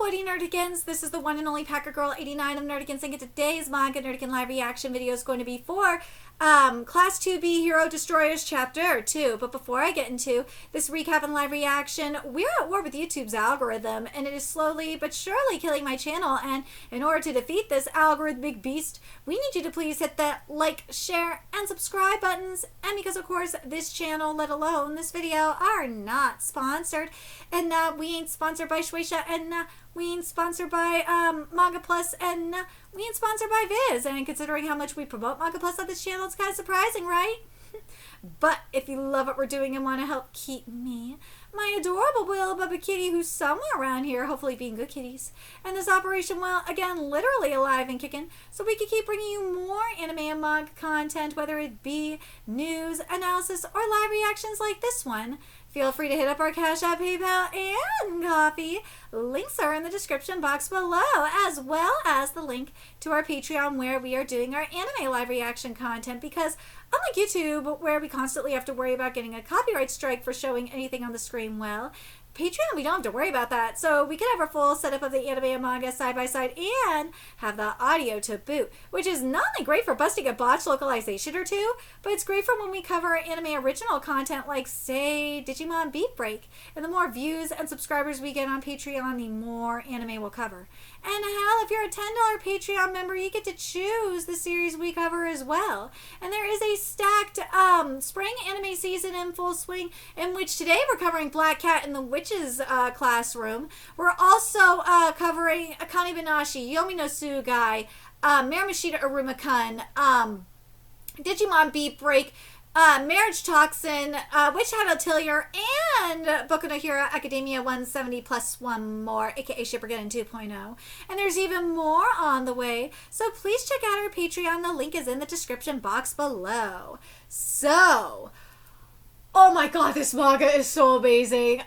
Woody Nerdigans? This is the one and only Packer Girl 89 of Nerdigans, and today's Manga Nerdigan live reaction video is going to be for Class 2B Hero Destroyerz Chapter 2. But before I get into this recap and live reaction, we're at war with YouTube's algorithm, and it is slowly but surely killing my channel. And in order to defeat this algorithmic beast, we need you to please hit that like, share, and subscribe buttons. And because, of course, this channel, let alone this video, are not sponsored. And we ain't sponsored by Shueisha, and we ain't sponsored by Manga Plus, and we ain't sponsored by Viz. And considering how much we promote Manga Plus on this channel, it's kind of surprising, right? But if you love what we're doing and want to help keep me, my adorable little Bubba Kitty, who's somewhere around here, hopefully being good kitties, and this operation, well, again, literally alive and kicking, so we can keep bringing you more anime and manga content, whether it be news, analysis, or live reactions like this one. Feel free to hit up our Cash App, PayPal, and Coffee. Links are in the description box below, as well as the link to our Patreon where we are doing our anime live reaction content, because unlike YouTube, where we constantly have to worry about getting a copyright strike for showing anything on the screen, well, Patreon, we don't have to worry about that. So we can have our full setup of the anime and manga side by side and have the audio to boot, which is not only great for busting a botched localization or two, but it's great for when we cover anime original content like, say, Digimon Beat Break. And the more views and subscribers we get on Patreon, the more anime we'll cover. And hell, if you're a $10 Patreon member, you get to choose the series we cover as well. And there is a stacked spring anime season in full swing, in which today we're covering Black Cat in the Witch's Classroom. We're also covering Akane Banashi, Yomi no Tsugai, Miramashita Aruma-kun, Digimon Beat Break, Marriage Toxin, Witch Hat Atelier, and Boku no Hero Academia 170 plus one more, aka Shippergeddon 2.0. And there's even more on the way, so please check out our Patreon. The link is in the description box below. So, oh my god, this manga is so amazing.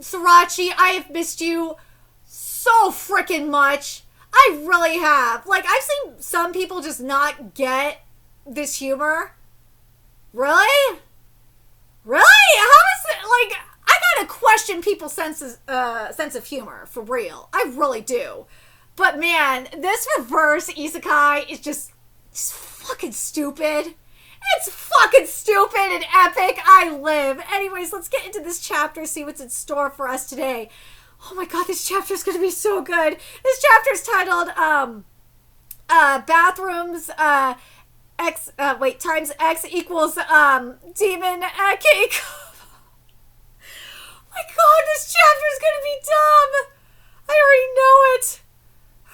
Sriracha, I have missed you so freaking much. I really have. Like, I've seen some people just not get this humor. Really? Really? How is it, like, I gotta question people's sense of humor, for real. I really do. But man, this reverse isekai is just fucking stupid. It's fucking stupid and epic. I live. Anyways, let's get into this chapter, see what's in store for us today. Oh my god, this chapter is gonna be so good. This chapter is titled, Bathrooms, times X equals, demon, cake. My god, this chapter is gonna be dumb. I already know it.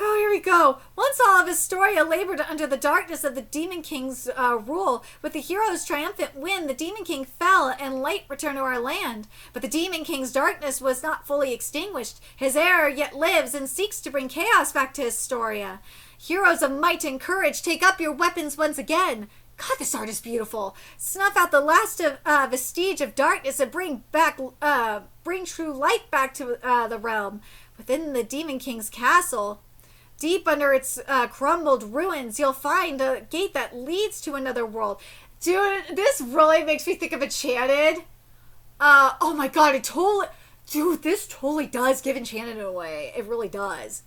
Oh, here we go. Once all of Astoria labored under the darkness of the Demon King's rule. With the hero's triumphant win, the Demon King fell and light returned to our land. But the Demon King's darkness was not fully extinguished. His heir yet lives and seeks to bring chaos back to Astoria. Heroes of might and courage, take up your weapons once again. God, this art is beautiful. Snuff out the last vestige of darkness and bring true light back to the realm. Within the Demon King's castle, deep under its crumbled ruins, you'll find a gate that leads to another world. Dude, this really makes me think of Enchanted. Oh my god, dude, this totally does give Enchanted away. It really does.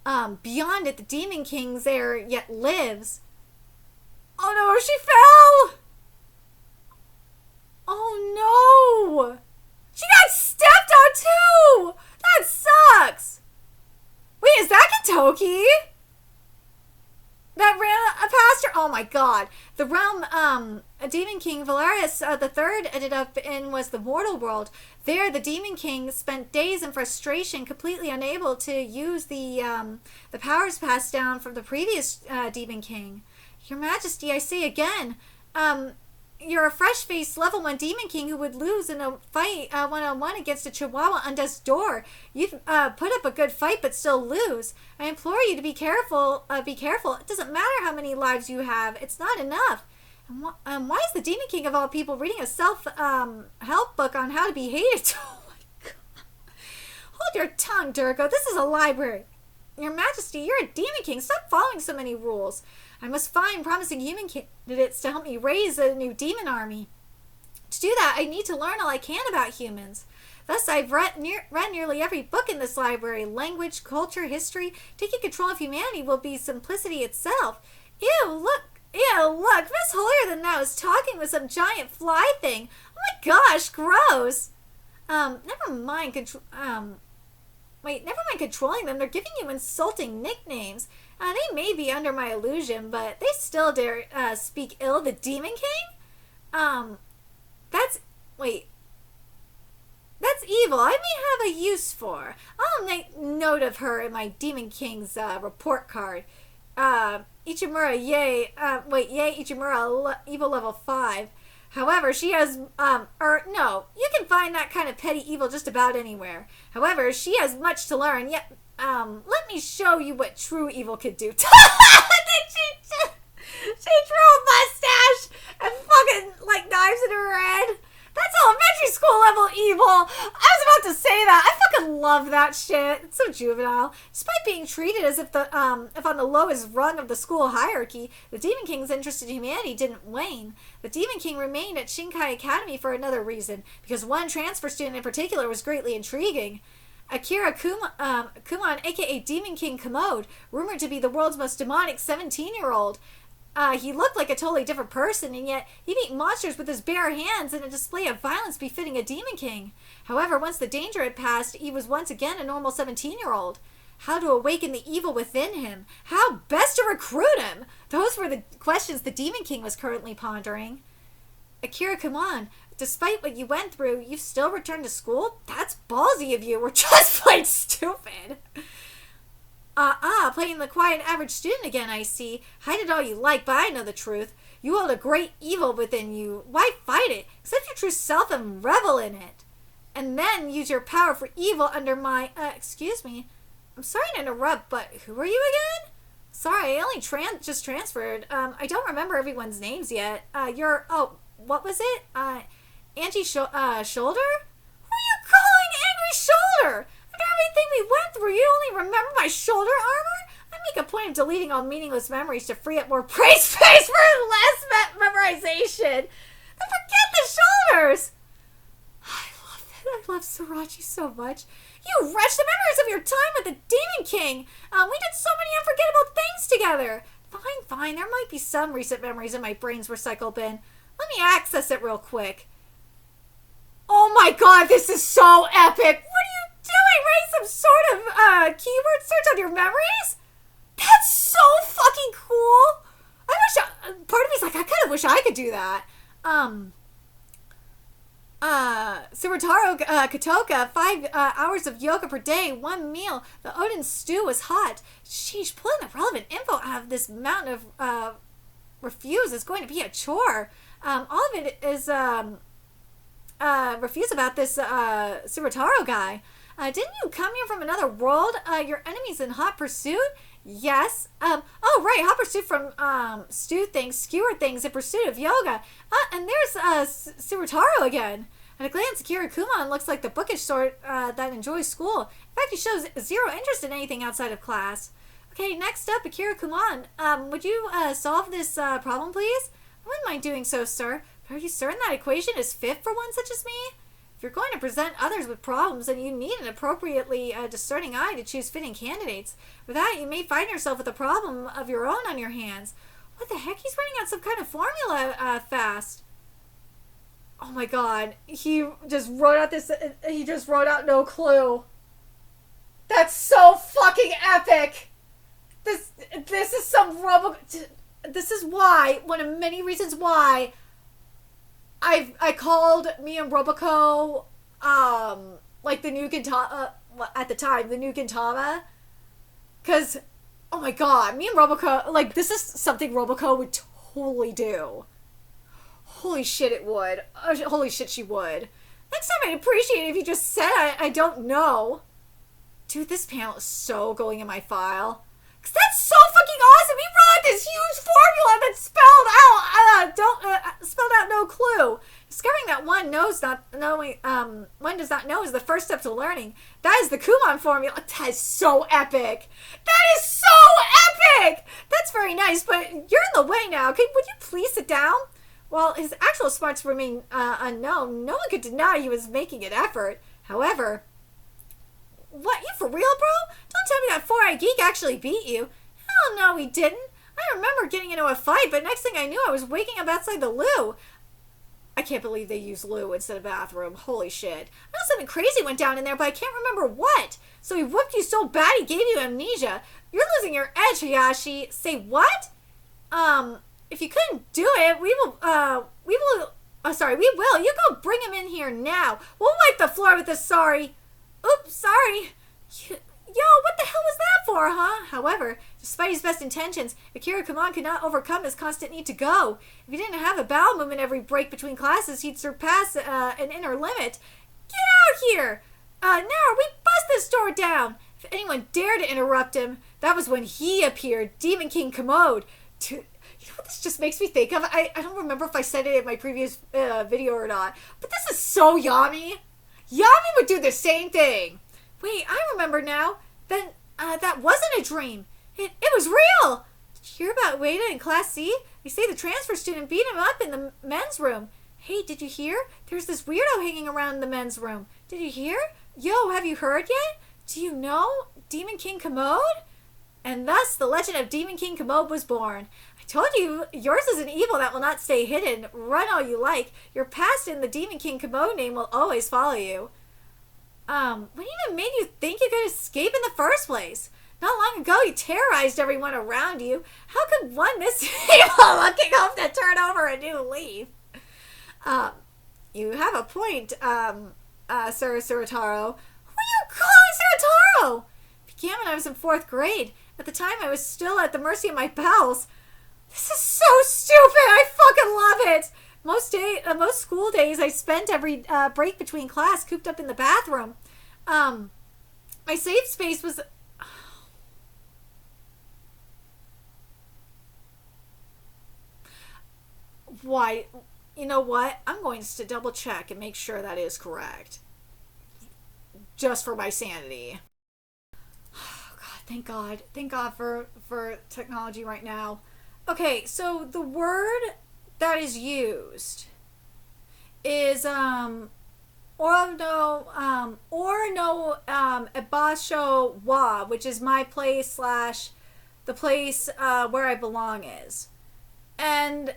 Beyond it, the Demon King's heir yet lives. Oh no, she fell! Oh no! She got stepped on too! That sucks! Wait, is that Kentucky? That ran past her? Oh my god. The realm Demon King Valerius III ended up in was the mortal world. There, the Demon King spent days in frustration, completely unable to use the powers passed down from the previous Demon King. Your Majesty, I say again, you're a fresh-faced level 1 Demon King who would lose in a fight one-on-one against a Chihuahua Undeath's door. You've put up a good fight but still lose. I implore you to be careful. It doesn't matter how many lives you have. It's not enough. And why is the Demon King of all people reading a self-help book on how to be hated? Oh my god. Hold your tongue, Durgo. This is a library. Your Majesty, you're a Demon King. Stop following so many rules. I must find promising human candidates to help me raise a new demon army. To do that, I need to learn all I can about humans. Thus, I've read nearly every book in this library. Language, culture, history. Taking control of humanity will be simplicity itself. Ew, look, Miss Holier Than Thou is talking with some giant fly thing. Oh my gosh, gross. Never mind controlling them. They're giving you insulting nicknames. They may be under my illusion, but they still dare speak ill of the Demon King? That's evil. I may have a use for. I'll make note of her in my Demon King's report card. Ichimura, yay, Ichimura, evil level 5. However, she has, no, you can find that kind of petty evil just about anywhere. However, she has much to learn, yet, let me show you what true evil could do. She drew a mustache and fucking, like, knives in her head. That's elementary school level evil. I was about to say that. I fucking love that shit. It's so juvenile. Despite being treated as if on the lowest rung of the school hierarchy, the Demon King's interest in humanity didn't wane. The Demon King remained at Shinkai Academy for another reason, because one transfer student in particular was greatly intriguing. Akira Kumon, aka Demon King Commode, rumored to be the world's most demonic 17-year-old. He looked like a totally different person, and yet he beat monsters with his bare hands in a display of violence befitting a Demon King. However, once the danger had passed, he was once again a normal 17-year-old. How to awaken the evil within him? How best to recruit him? Those were the questions the Demon King was currently pondering. Akira, come on. Despite what you went through, you've still returned to school? That's ballsy of you. We're just plain stupid. Playing the quiet average student again, I see. Hide it all you like, but I know the truth. You hold a great evil within you. Why fight it? Accept your true self and revel in it. And then use your power for evil under my... excuse me. I'm sorry to interrupt, but who are you again? Sorry, I only just transferred. I don't remember everyone's names yet. What was it? Angie Shoulder? Who are you calling Angry Shoulder? After everything we went through, you only remember my shoulder armor? I make a point of deleting all meaningless memories to free up more brain space for less memorization. Then forget the shoulders. I love it. I love Sriracha so much. You wretch, the memories of your time with the Demon King. We did so many unforgettable things together. Fine. There might be some recent memories in my brain's recycle bin. Let me access it real quick. Oh my god, this is so epic. What are you doing? Write some sort of keyword search on your memories? That's so fucking cool. Part of me's like, I kind of wish I could do that. Surataro Katoka, 5 hours of yoga per day, 1 meal. The Odin stew was hot. Sheesh, pulling the relevant info out of this mountain of refuse is going to be a chore. All of it is refuse about this Surataro guy. Didn't you come here from another world? Your enemy's in hot pursuit? Yes. Oh, right. Hot pursuit from skewer things in pursuit of yoga. And there's Surataro again. At a glance, Akira Kumon looks like the bookish sort that enjoys school. In fact, he shows zero interest in anything outside of class. Okay, next up, Akira Kumon. Would you solve this problem, please? I wouldn't mind doing so, sir. But are you certain that equation is fit for one such as me? If you're going to present others with problems, then you need an appropriately discerning eye to choose fitting candidates. Without it, you may find yourself with a problem of your own on your hands. What the heck? He's running out some kind of formula fast. Oh my god. He just wrote out no clue. That's so fucking epic. This is some this is why, one of many reasons why I called me and Roboco, like the new Gintama, at the time, the new Gintama. Cause, oh my god, me and Roboco, like, this is something Roboco would totally do. Holy shit, it would. Holy shit, she would. Next time I'd appreciate it if you just said I don't know. Dude, this panel is so going in my file. Cause that's so fucking awesome. He wrote this huge formula that spelled out no clue. Discovering that one does not know is the first step to learning. That is the Kumon formula. That is so epic. That is so epic. That's very nice, but you're in the way now. Would you please sit down? While his actual smarts remain unknown, no one could deny he was making an effort. However, what, you for real, bro? Don't tell me that four-eyed geek actually beat you. Hell no, he didn't. I remember getting into a fight, but next thing I knew, I was waking up outside the loo. I can't believe they used loo instead of bathroom. Holy shit. I know something crazy went down in there, but I can't remember what. So he whooped you so bad he gave you amnesia. You're losing your edge, Hayashi. Say what? If you couldn't do it, we will. You go bring him in here now. We'll wipe the floor with this sorry. Oops, sorry. Yo, what the hell was that for, huh? However, despite his best intentions, Akira Kaman could not overcome his constant need to go. If he didn't have a bowel movement every break between classes, he'd surpass an inner limit. Get out here! Now, we bust this door down! If anyone dared to interrupt him, that was when he appeared, Demon King Commode. You know what this just makes me think of? I don't remember if I said it in my previous video or not, but this is so Yami. Yami would do the same thing. Wait, I remember now. Then, that wasn't a dream. It was real. Did you hear about Ueda in Class C? They say the transfer student beat him up in the men's room. Hey, did you hear? There's this weirdo hanging around in the men's room. Did you hear? Yo, have you heard yet? Do you know Demon King Commode? And thus, the legend of Demon King Commode was born. I told you, yours is an evil that will not stay hidden. Run all you like. Your past in the Demon King Commode name will always follow you. What even made you think you could escape in the first place? Not long ago, you terrorized everyone around you. How could one this evil looking hope to turn over a new leaf? You have a point, Sir Surataro. Who are you calling Surataro? Began when I was in 4th grade. At the time, I was still at the mercy of my bowels. This is so stupid. I fucking love it. Most school days I spent every break between class cooped up in the bathroom. My safe space was... Why? You know what? I'm going to double check and make sure that is correct. Just for my sanity. Oh, God, thank God. Thank God for technology right now. Okay, so the word that is used is ebasho wa, which is my place / the place where I belong is. And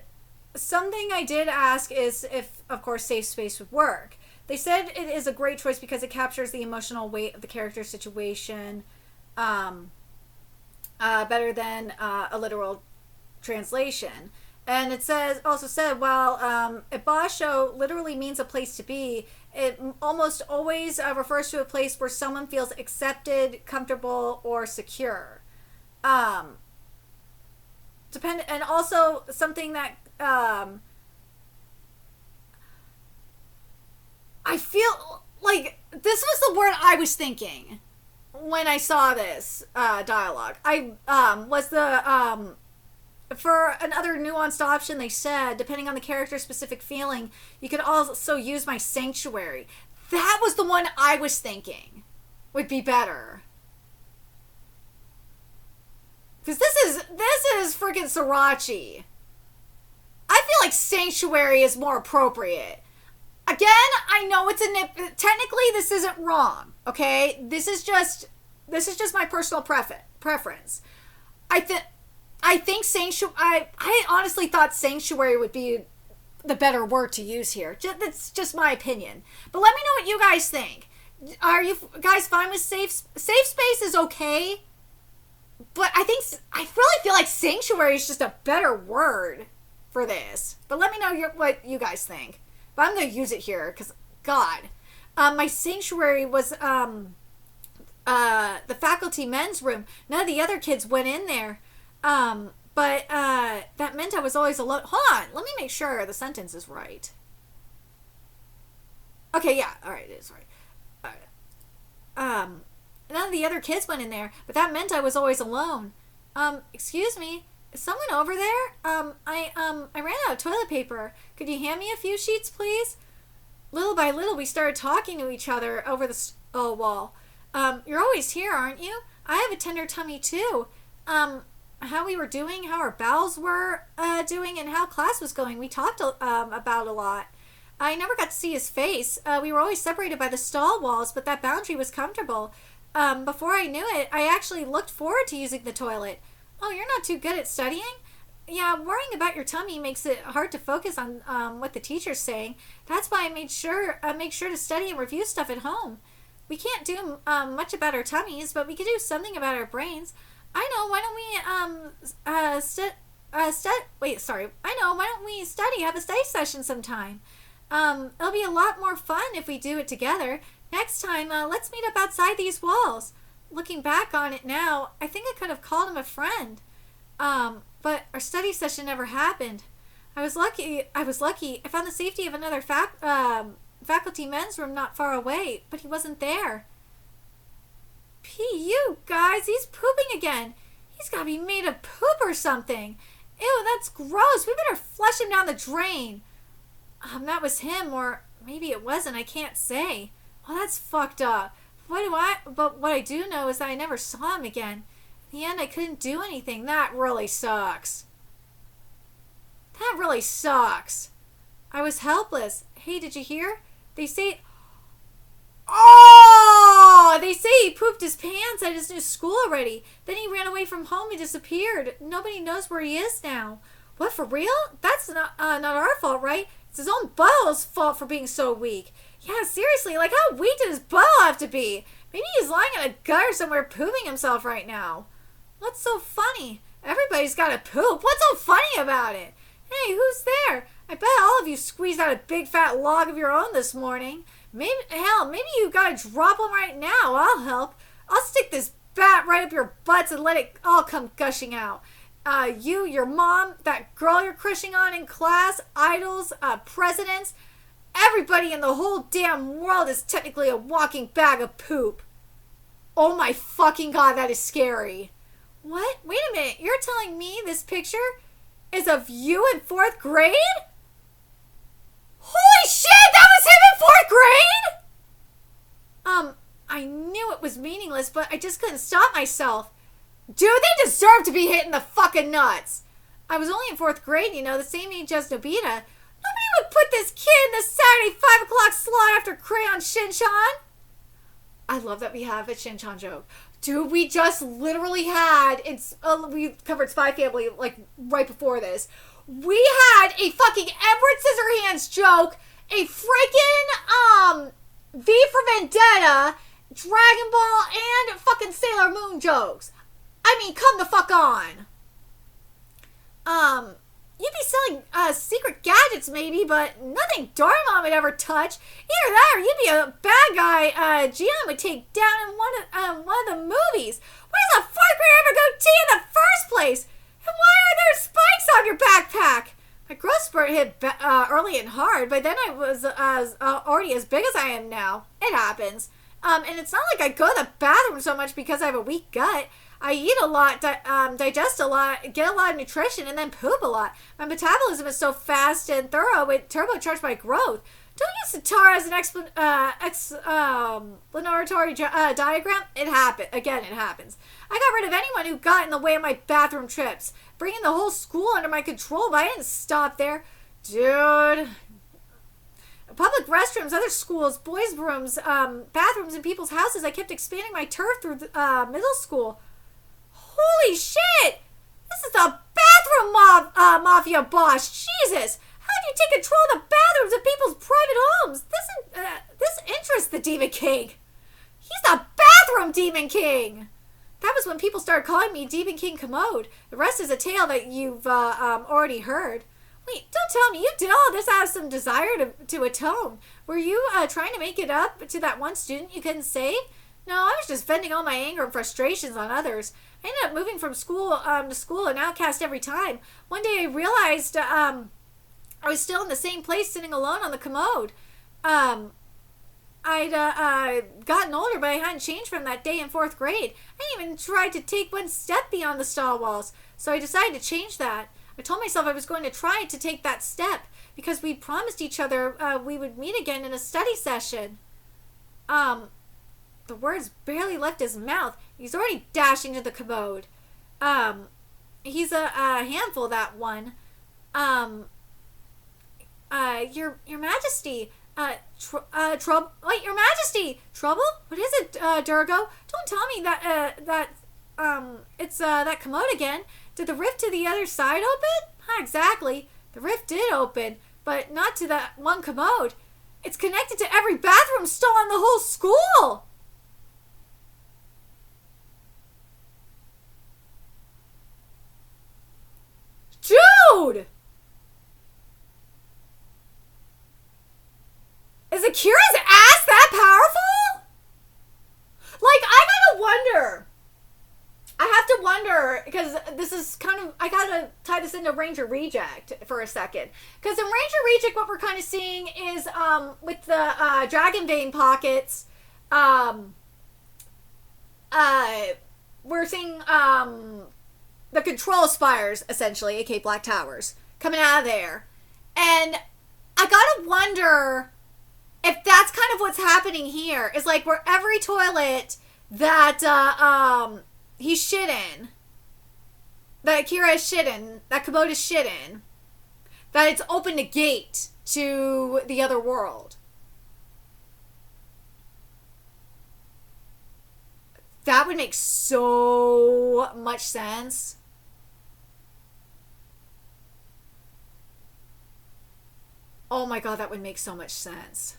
something I did ask is if, of course, safe space would work. They said it is a great choice because it captures the emotional weight of the character situation better than a literal translation. And it also said, while ebasho literally means a place to be, it almost always refers to a place where someone feels accepted, comfortable, or secure. And also something that I feel like this was the word I was thinking when I saw this dialogue. For another nuanced option, they said, depending on the character's specific feeling, you could also use my sanctuary. That was the one I was thinking would be better. Because this is freaking Sriracha. I feel like sanctuary is more appropriate. Again, I know it's technically this isn't wrong, okay? This is just my personal preference. I think sanctuary. I honestly thought sanctuary would be the better word to use here. That's just my opinion. But let me know what you guys think. Are you guys fine with safe space is okay? But I really feel like sanctuary is just a better word for this. But let me know what you guys think. But I'm going to use it here because, God. My sanctuary was the faculty men's room. None of the other kids went in there. But that meant I was always alone. Hold on. Let me make sure the sentence is right. Okay, yeah. All right, it is right. All right. None of the other kids went in there, but that meant I was always alone. Excuse me. Is someone over there? I ran out of toilet paper. Could you hand me a few sheets, please? Little by little, we started talking to each other over the wall. You're always here, aren't you? I have a tender tummy, too. How we were doing, how our bowels were doing, and how class was going. We talked about a lot. I never got to see his face. We were always separated by the stall walls, but that boundary was comfortable. Before I knew it, I actually looked forward to using the toilet. Oh, you're not too good at studying? Yeah, worrying about your tummy makes it hard to focus on what the teacher's saying. That's why I make sure to study and review stuff at home. We can't do much about our tummies, but we can do something about our brains. I know. Why don't we study? Have a study session sometime. It'll be a lot more fun if we do it together. Next time, let's meet up outside these walls. Looking back on it now, I think I could have called him a friend. But our study session never happened. I was lucky. I found the safety of another faculty men's room not far away, but he wasn't there. You guys, he's pooping again. He's gotta be made of poop or something. Ew, that's gross. We better flush him down the drain. That was him, or maybe it wasn't. I can't say. Well, that's fucked up. But what I do know is that I never saw him again. In the end, I couldn't do anything. That really sucks. I was helpless. Hey, did you hear? They say he pooped his pants at his new school already. Then he ran away from home and disappeared. Nobody knows where he is now. What, for real? That's not our fault, right? It's his own butthole's fault for being so weak. Yeah, seriously, like how weak did his butthole have to be? Maybe he's lying in a gutter somewhere pooping himself right now. What's so funny? Everybody's got to poop. What's so funny about it? Hey, who's there? I bet all of you squeezed out a big fat log of your own this morning. Maybe you gotta drop them right now. I'll help. I'll stick this bat right up your butts and let it all come gushing out. You, your mom, that girl you're crushing on in class, idols, presidents, everybody in the whole damn world is technically a walking bag of poop. Oh my fucking god, that is scary. What? Wait a minute, you're telling me this picture is of you in 4th grade? Holy shit, that was him in 4th grade? I knew it was meaningless, but I just couldn't stop myself. Dude, they deserve to be hit in the fucking nuts. I was only in 4th grade, you know, the same age as Nobita. Nobody would put this kid in the Saturday 5 o'clock slot after Crayon Shinchan. I love that we have a Shinchan joke. Dude, we just literally had, we covered Spy Family like right before this. We had a fucking Edward Scissorhands joke, a freaking V for Vendetta, Dragon Ball, and fucking Sailor Moon jokes. I mean, come the fuck on. You'd be selling secret gadgets maybe, but nothing Doraemon would ever touch. Either that or you'd be a bad guy Gian would take down in one of the movies. Why does a 4th grader ever go tea in the first place? And why are there spikes on your backpack? My growth spurt hit early and hard. By then I was already as big as I am now. It happens. And it's not like I go to the bathroom so much because I have a weak gut. I eat a lot, digest a lot, get a lot of nutrition, and then poop a lot. My metabolism is so fast and thorough, it turbocharged my growth. Don't use Satara as an explanatory diagram. It happens. I got rid of anyone who got in the way of my bathroom trips, bringing the whole school under my control, but I didn't stop there. Dude. Public restrooms, other schools, boys' rooms, bathrooms in people's houses. I kept expanding my turf through middle school. Holy shit! This is the bathroom mafia boss. Jesus! How do you take control of the bathrooms of people's private homes? This interests the Demon King. He's the bathroom Demon King. That was when people started calling me Demon King Commode. The rest is a tale that you've already heard. Wait, don't tell me you did all this out of some desire to atone. Were you trying to make it up to that one student you couldn't save? No, I was just venting all my anger and frustrations on others. I ended up moving from school to school, an outcast every time. One day I realized I was still in the same place sitting alone on the commode. I'd gotten older, but I hadn't changed from that day in 4th grade. I didn't even try to take one step beyond the stall walls, so I decided to change that. I told myself I was going to try to take that step because we promised each other we would meet again in a study session. The words barely left his mouth. He's already dashing to the commode. He's a handful, that one. Your Majesty, trouble. Wait, Your Majesty, trouble? What is it, Durgo? Don't tell me it's that commode again. Did the rift to the other side open? Not exactly. The rift did open, but not to that one commode. It's connected to every bathroom stall in the whole school. Dude! Is Akira's ass that powerful? Like, I gotta wonder. I have to wonder, because this is kind of, I gotta tie this into Ranger Reject for a second. Because in Ranger Reject, what we're kind of seeing is, with the Dragon Vein pockets, we're seeing the control spires, essentially, aka Black Towers, coming out of there. And I gotta wonder if that's kind of what's happening here. Is like where every toilet that he's shit in, that Akira is shit in, that Komodo is shit in, that it's opened a gate to the other world. That would make so much sense. Oh my god, that would make so much sense.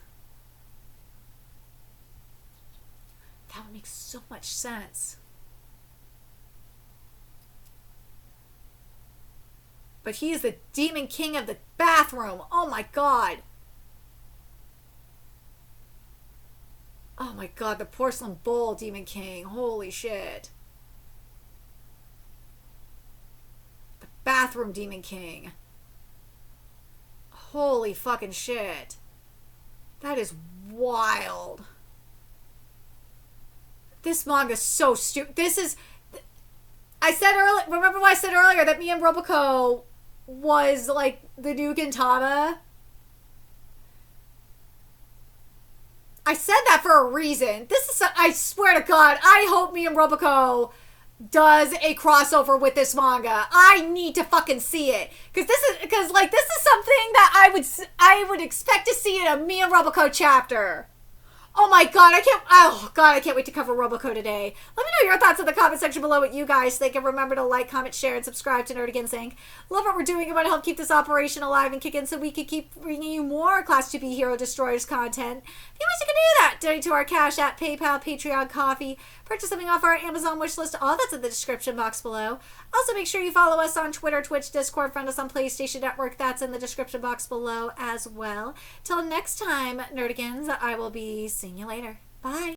That would make so much sense. But he is the demon king of the bathroom. Oh my god. Oh my god, the porcelain bowl demon king. Holy shit. The bathroom demon king. Holy fucking shit. That is wild. This manga's so stupid. This is... I said earlier... Remember what I said earlier? That me and Roboco was like the new Gintama? I said that for a reason. This is... I swear to God, I hope me and Roboco does a crossover with this manga. I need to fucking see it. Because this is something that I would expect to see in a me and Roboco chapter. Oh my god, I can't wait to cover Roboco today. Let me know your thoughts in the comment section below what you guys think, and remember to like, comment, share, and subscribe to Nerdigans Inc. Love what we're doing and want to help keep this operation alive and kicking so we can keep bringing you more Class 2B Hero Destroyerz content. If you wish you can do that, donate to our Cash App, PayPal, Patreon, Coffee, purchase something off our Amazon wishlist, all that's in the description box below. Also, make sure you follow us on Twitter, Twitch, Discord, friend us on PlayStation Network, that's in the description box below as well. Till next time, Nerdigans, I will be seeing you later. Bye.